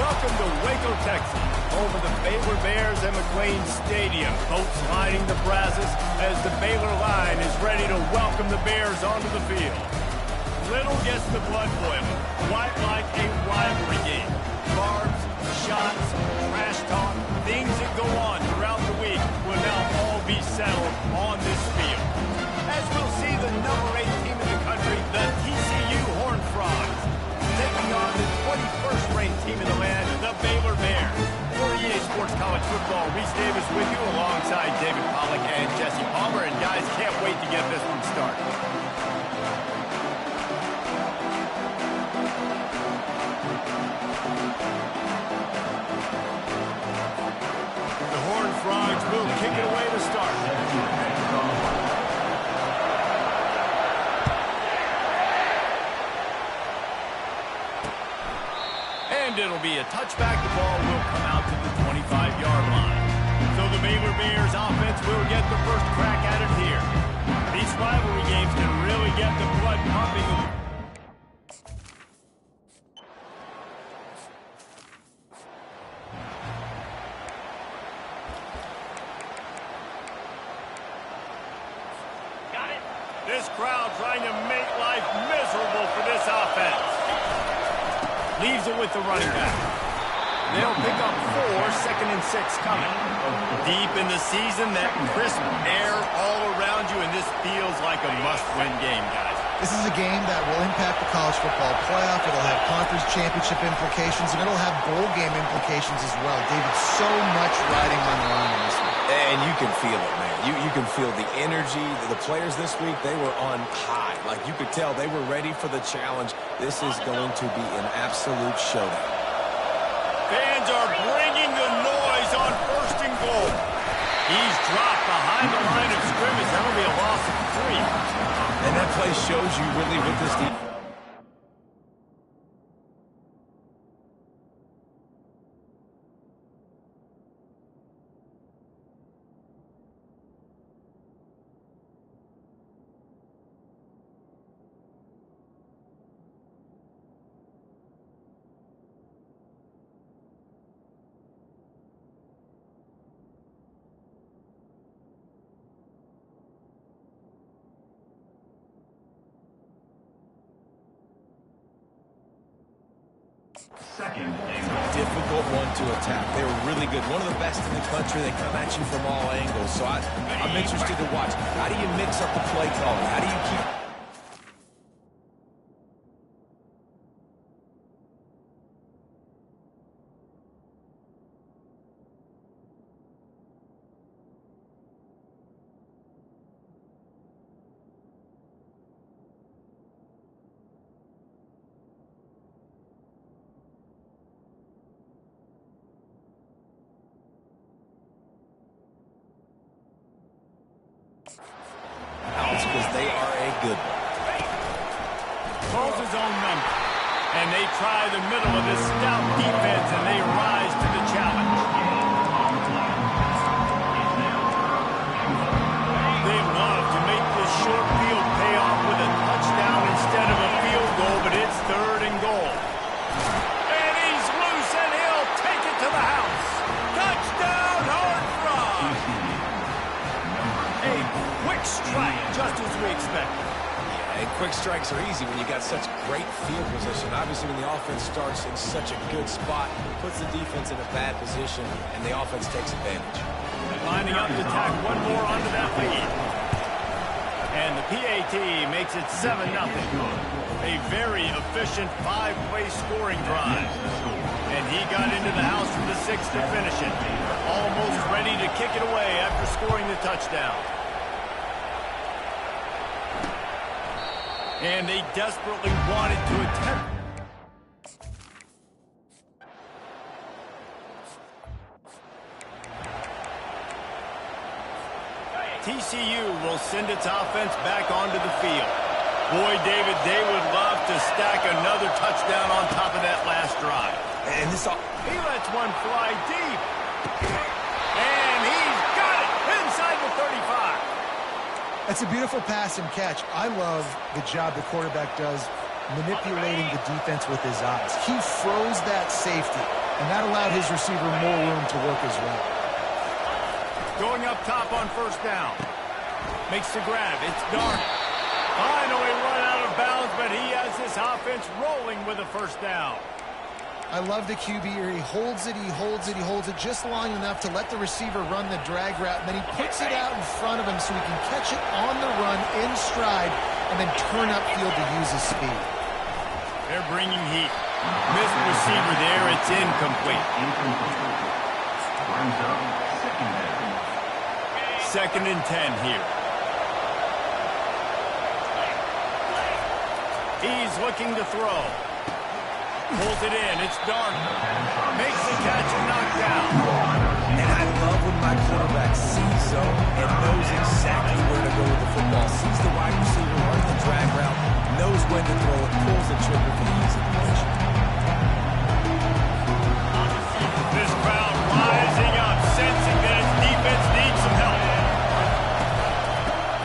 Welcome to Waco, Texas, home of the Baylor Bears and McLean Stadium. Boats lining the brazos as the Baylor line is ready to welcome the Bears onto the field. Little gets the blood boiling, quite like a rivalry game. Barbs, shots, trash talk, things that go on throughout the week will now all be settled on this field. As we'll see the number 8 team in the country, the TCU Horned Frogs, taking on the 21st-ranked team in the land, the Baylor Bears. For EA Sports College Football, Reese Davis with you alongside David Pollack and Jesse Palmer. And guys, can't wait to get this one started. The Horned Frogs will kick it away to start. It'll be a touchback. The ball will come out to the 25-yard line. So the Baylor Bears offense will get the first crack at it here. These rivalry games can really get the blood pumping. Got it. This crowd trying to make life miserable for this offense. Leaves it with the running back. They'll pick up 4, 2nd and 6 coming. Deep in the season, that crisp air all around you, and this feels like a must-win game, guys. This is a game that will impact the college football playoff. It'll have conference championship implications, and it'll have bowl game implications as well. David, so much riding on the line in this one. And you can feel it, man. You can feel the energy. The players this week, they were on high. Like you could tell they were ready for the challenge. This is going to be an absolute showdown. Fans are bringing the noise on 1st and goal. He's dropped behind the line of scrimmage. That'll be a loss of 3. And that play shows you really with this defense. Difficult one to attack. They were really good. One of the best in the country. They come at you from all angles. So I'm interested to watch. How do you mix up the play calling? How do you keep... because they are a good one. Calls his own number. And they try the middle of this stout defense, and they rise to the challenge. They love to make this short field pay off with a touchdown instead of a field goal, but it's 3rd and goal. And he's loose, and he'll take it to the house. Touchdown, Horned Frogs! A quick strike, just as we expected. Yeah, and quick strikes are easy when you got such great field position. Obviously, when the offense starts in such a good spot, puts the defense in a bad position, and the offense takes advantage. Lining up to tack one more onto that lead. And the PAT makes it 7-0. A very efficient 5-play scoring drive. And he got into the house for the 6th to finish it. Almost ready to kick it away after scoring the touchdown. And they desperately wanted to attempt. TCU will send its offense back onto the field. Boy, David, they would love to stack another touchdown on top of that last drive. And this he lets one fly deep. And he's got it inside the 35. That's a beautiful pass and catch. I love the job the quarterback does manipulating the defense with his eyes. He froze that safety and that allowed his receiver more room to work as well. Going up top on first down. Makes the grab. It's Darnold. Finally run out of bounds, but he has this offense rolling with a first down. I love the QB here. He holds it, he holds it, he holds it just long enough to let the receiver run the drag route, and then he puts it out in front of him so he can catch it on the run in stride and then turn upfield to use his speed. They're bringing heat. Missed receiver there. It's incomplete. Second and 10 here. He's looking to throw. Pulls it in. It's Darnold. Makes the catch and knocked down. And I love when my quarterback sees zone and knows exactly where to go with the football. Sees the wide receiver, runs the drag route, knows when to throw it, pulls the trigger for the easy completion. This crowd rising up, sensing that its defense needs some help.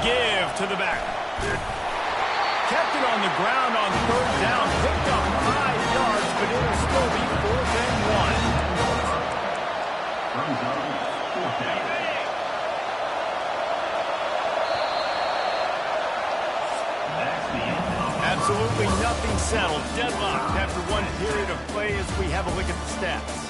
Give to the back. Kept it on the ground on third down, picked up 5 yards, but it'll still be 4th and 1. Absolutely nothing settled. Deadlocked after one period of play as we have a look at the stats.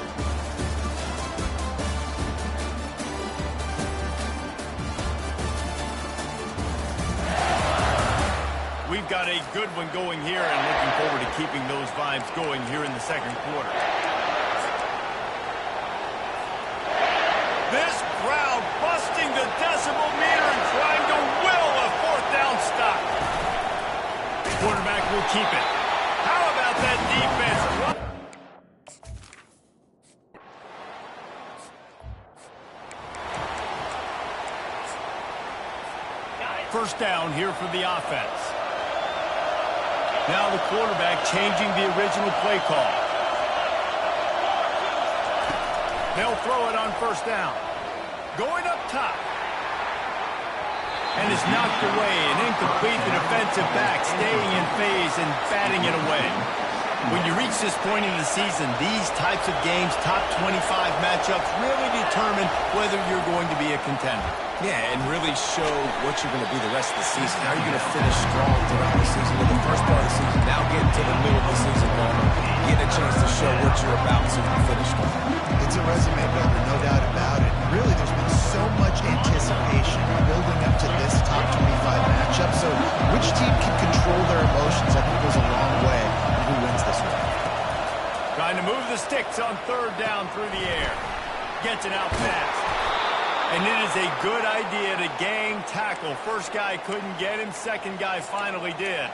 We've got a good one going here and looking forward to keeping those vibes going here in the second quarter. This crowd busting the decibel meter and trying to will a 4th down stop. The quarterback will keep it. How about that defense? First down here for the offense. Now the quarterback changing the original play call. They'll throw it on first down. Going up top. And is knocked away and incomplete. The defensive back staying in phase and batting it away. When you reach this point in the season, these types of games, top 25 matchups, really determine whether you're going to be a contender. Yeah, and really show what you're going to be the rest of the season. How are you going to finish strong throughout the season with the first part of the season? Now getting to the middle of the season, getting a chance to show what you're about so you can finish strong. It's a resume builder, no doubt about it. Really, there's been so much anticipation building up to this top 25 matchup, so which team can control their emotions, I think, goes a long way in who wins this one. Trying to move the sticks on third down through the air. Gets it out fast. And it is a good idea to gang tackle. First guy couldn't get him. Second guy finally did.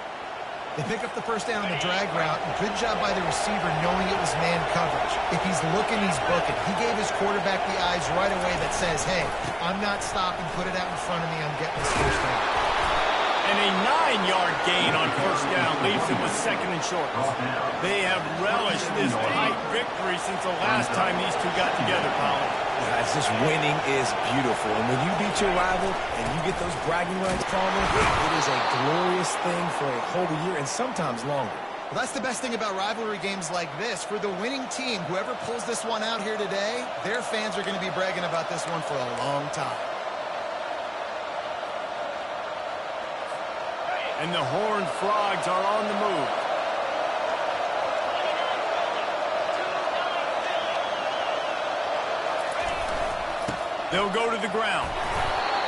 They pick up the first down on the drag route. Good job by the receiver knowing it was man coverage. If he's looking, he's booking. He gave his quarterback the eyes right away that says, hey, I'm not stopping. Put it out in front of me. I'm getting this first down. And a 9-yard gain on first down leaves him with second and short. They have relished this tight victory since the last time these two got together, Colin. Guys, this winning is beautiful. And when you beat your rival and you get those bragging rights, Palmer, it is a glorious thing for a whole year and sometimes longer. Well, that's the best thing about rivalry games like this. For the winning team, whoever pulls this one out here today, their fans are going to be bragging about this one for a long time. And the Horned Frogs are on the move. They'll go to the ground.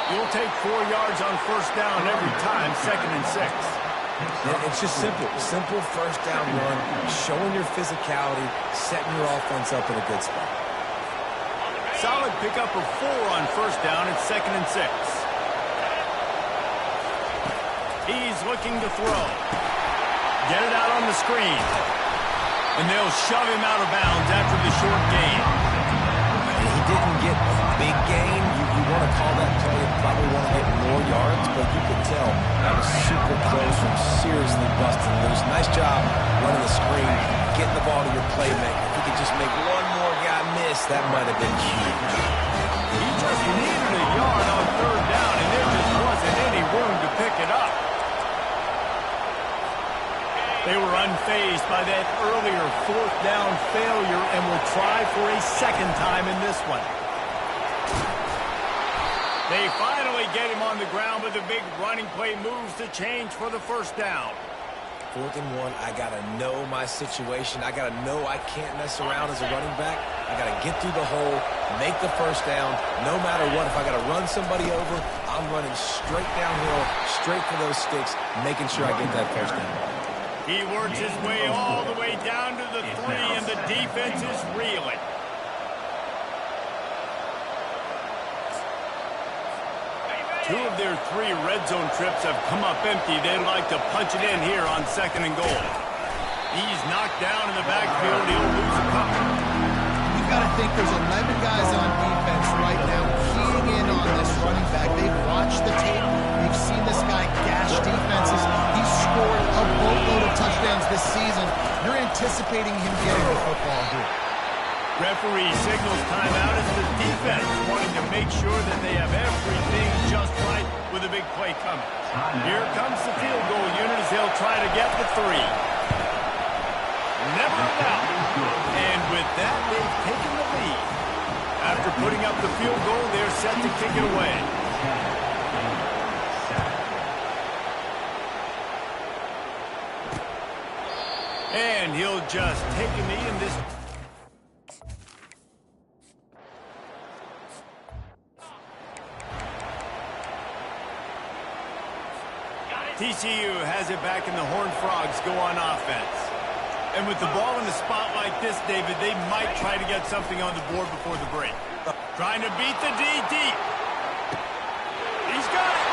You'll take 4 yards on first down every time, second and 6. Yeah, it's just simple. Simple first down run, showing your physicality, setting your offense up in a good spot. Solid pickup of 4 on first down. It's second and 6. He's looking to throw. Get it out on the screen. And they'll shove him out of bounds after the short gain. He didn't get a big gain. You want to call that play, probably want to get more yards, but you could tell that was super close from seriously busting loose. Nice job running the screen, getting the ball to your playmaker. If you could just make one more guy miss, that might have been huge. He just needed a yard on third down, and there just wasn't any room to pick it up. They were unfazed by that earlier fourth down failure and will try for a second time in this one. They finally get him on the ground, but the big running play moves the change for the first down. 4th and 1, I got to know my situation. I got to know I can't mess around as a running back. I got to get through the hole, make the first down. No matter what, if I got to run somebody over, I'm running straight downhill, straight for those sticks, making sure I get that first down. He works his way all the way down to the 3, and the defense is reeling. Two of their 3 red zone trips have come up empty. They'd like to punch it in here on 2nd and goal. He's knocked down in the backfield. He'll lose a couple. You've got to think there's 11 guys on defense right now keying in on this running back. They've watched the tape. They've seen this guy gash defenses. He's scored a boatload of touchdowns this season. You're anticipating him getting the football here. Referee signals timeout as the defense wanting to make sure that they have everything just right with a big play coming. Here comes the field goal unit as they'll try to get the 3. Never allowed. And with that, they've taken the lead. After putting up the field goal, they're set to kick it away. And he'll just take a knee in this. TCU has it back, and the Horned Frogs go on offense. And with the ball in a spot like this, David, they might try to get something on the board before the break. Trying to beat the D deep. He's got it.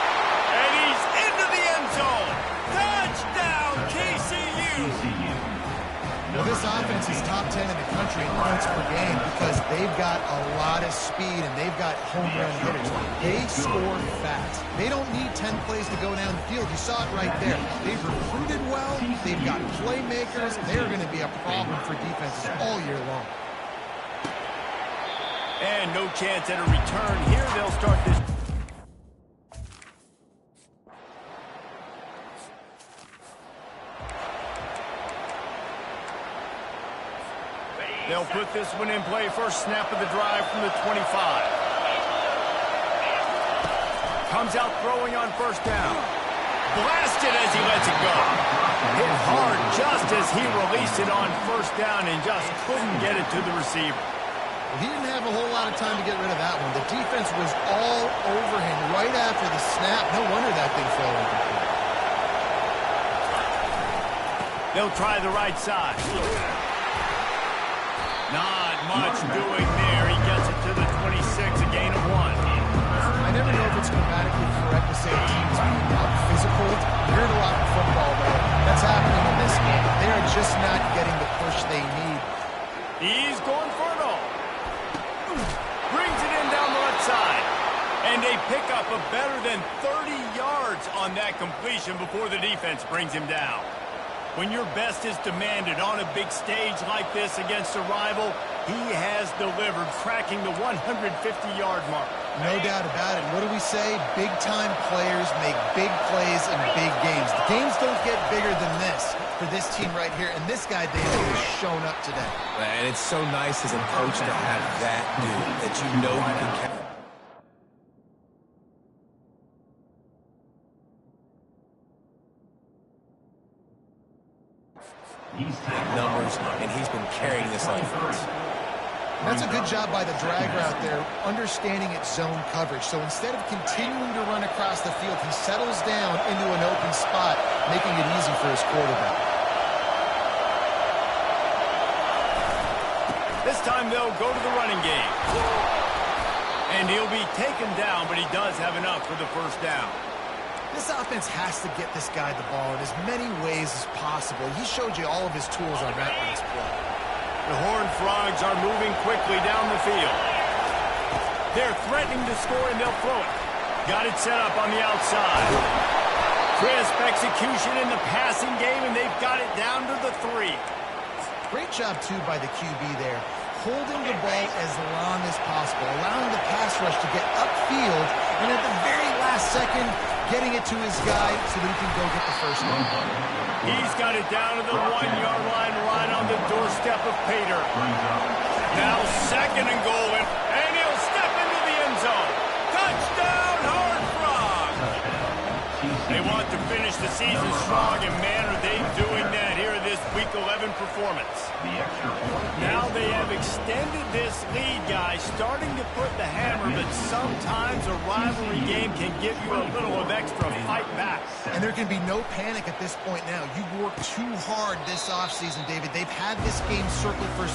And he's into the end zone. Touchdown, TCU. Well, this offense is top 10 in the country in points per game because they've got a lot of speed and they've got home run hitters. They score fast. They don't need 10 plays to go down the field. You saw it right there. They've recruited well. They've got playmakers. They're going to be a problem for defenses all year long. And no chance at a return here. They'll start this. They'll put this one in play. First snap of the drive from the 25. Comes out throwing on first down. Blasted as he lets it go. Hit hard just as he released it on first down and just couldn't get it to the receiver. Well, he didn't have a whole lot of time to get rid of that one. The defense was all over him right after the snap. No wonder that thing fell incomplete. They'll try the right side. Not much doing there. He gets it to the 26, a gain of 1. I never know if it's grammatically correct to say a team is being out physical. You heard a lot of football, though. That's happening in this game. They are just not getting the push they need. He's going for it all. Brings it in down the left side. And they pick up a better than 30 yards on that completion before the defense brings him down. When your best is demanded on a big stage like this against a rival, he has delivered, cracking the 150-yard mark. No doubt about it. What do we say? Big-time players make big plays in big games. The games don't get bigger than this for this team right here, and this guy, David, has shown up today. And it's so nice as a coach to have that dude that you know you can count. Numbers, and he's been carrying this offense. That's a good job by the drag route there, understanding its zone coverage. So instead of continuing to run across the field, he settles down into an open spot, making it easy for his quarterback. This time they'll go to the running game. And he'll be taken down, but he does have enough for the first down. This offense has to get this guy the ball in as many ways as possible. He showed you all of his tools on that last play. The Horned Frogs are moving quickly down the field. They're threatening to score, and they'll throw it. Got it set up on the outside. Crisp execution in the passing game, and they've got it down to the 3. Great job, too, by the QB there. Holding the ball as long as possible, allowing the pass rush to get upfield, and at the very last second, getting it to his guy so that he can go get the first one. He's got it down to the 1-yard line right on the doorstep of Pater. Now 2nd and goal, and he'll step into the end zone. Touchdown, Horned Frogs! They want to finish the season strong, and man, are they doing that here in this Week 11 performance. Now they have extended this lead, guys, starting to put the hammer, but sometimes a rivalry game can give you a little of extra fight back. And there can be no panic at this point now. You've worked too hard this offseason, David. They've had this game circled for...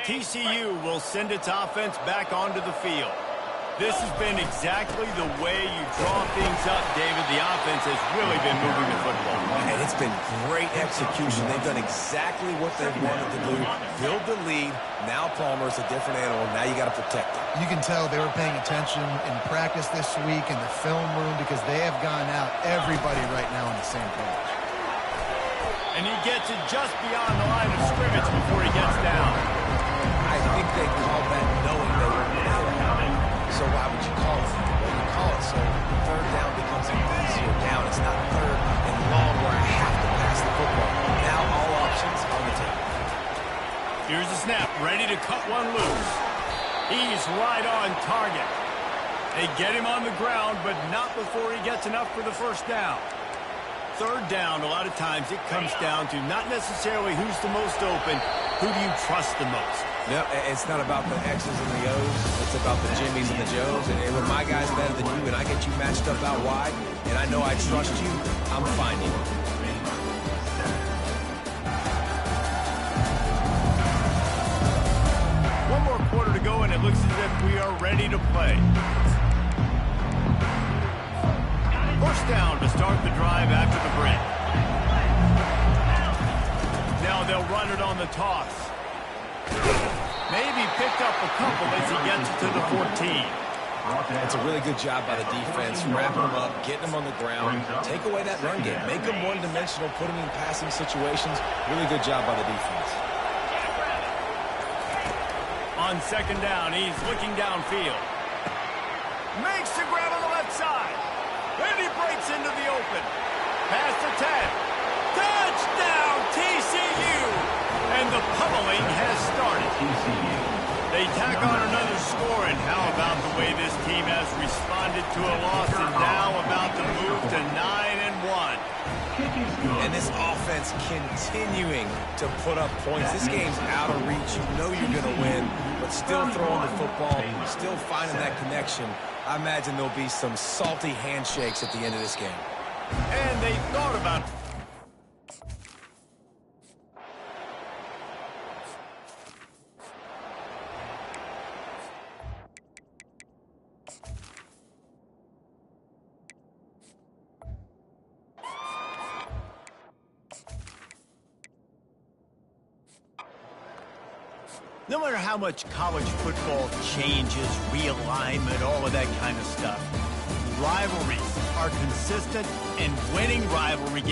TCU will send its offense back onto the field. This has been exactly the way you draw things up, David. The offense has really been moving the football. And it's been great execution. They've done exactly what they've wanted to do. Build the lead. Now Palmer's a different animal. Now you got to protect it. You can tell they were paying attention in practice this week in the film room because they have gone out, everybody right now on the same page. And he gets it just beyond the line of scrimmage before he gets down. I think they called that knowing they were going to have it. So why would you call it? Well, you call it so 3rd down becomes an easier down. It's not 3rd and long where I have to pass the football. Now all options on the table. Here's the snap, ready to cut one loose. He's right on target. They get him on the ground, but not before he gets enough for the first down. 3rd down, a lot of times it comes down to not necessarily who's the most open, who do you trust the most? Yep, it's not about the X's and the O's. It's about the Jimmys and the Joes. And when my guy's better than you and I get you matched up out wide, and I know I trust you, I'm finding you. One more quarter to go, and it looks as if we are ready to play. First down to start the drive after the break. Now they'll run it on the toss. Maybe picked up a couple as he gets it to the 14. It's a really good job by the defense, wrapping them up, getting them on the ground, take away that run game, make them one-dimensional, put them in passing situations. Really good job by the defense. On 2nd down, he's looking downfield. Makes the grab on the left side. And he breaks into the open. Pass to 10. Touchdown, TCU! And the pummeling has started. They tack on another score, and how about the way this team has responded to a loss and now about to move to 9-1. And this offense continuing to put up points. This game's out of reach. You know you're going to win, but still throwing the football, still finding that connection. I imagine there'll be some salty handshakes at the end of this game. And they thought about it. No matter how much college football changes, realignment, all of that kind of stuff, rivalries are consistent, and winning rivalry games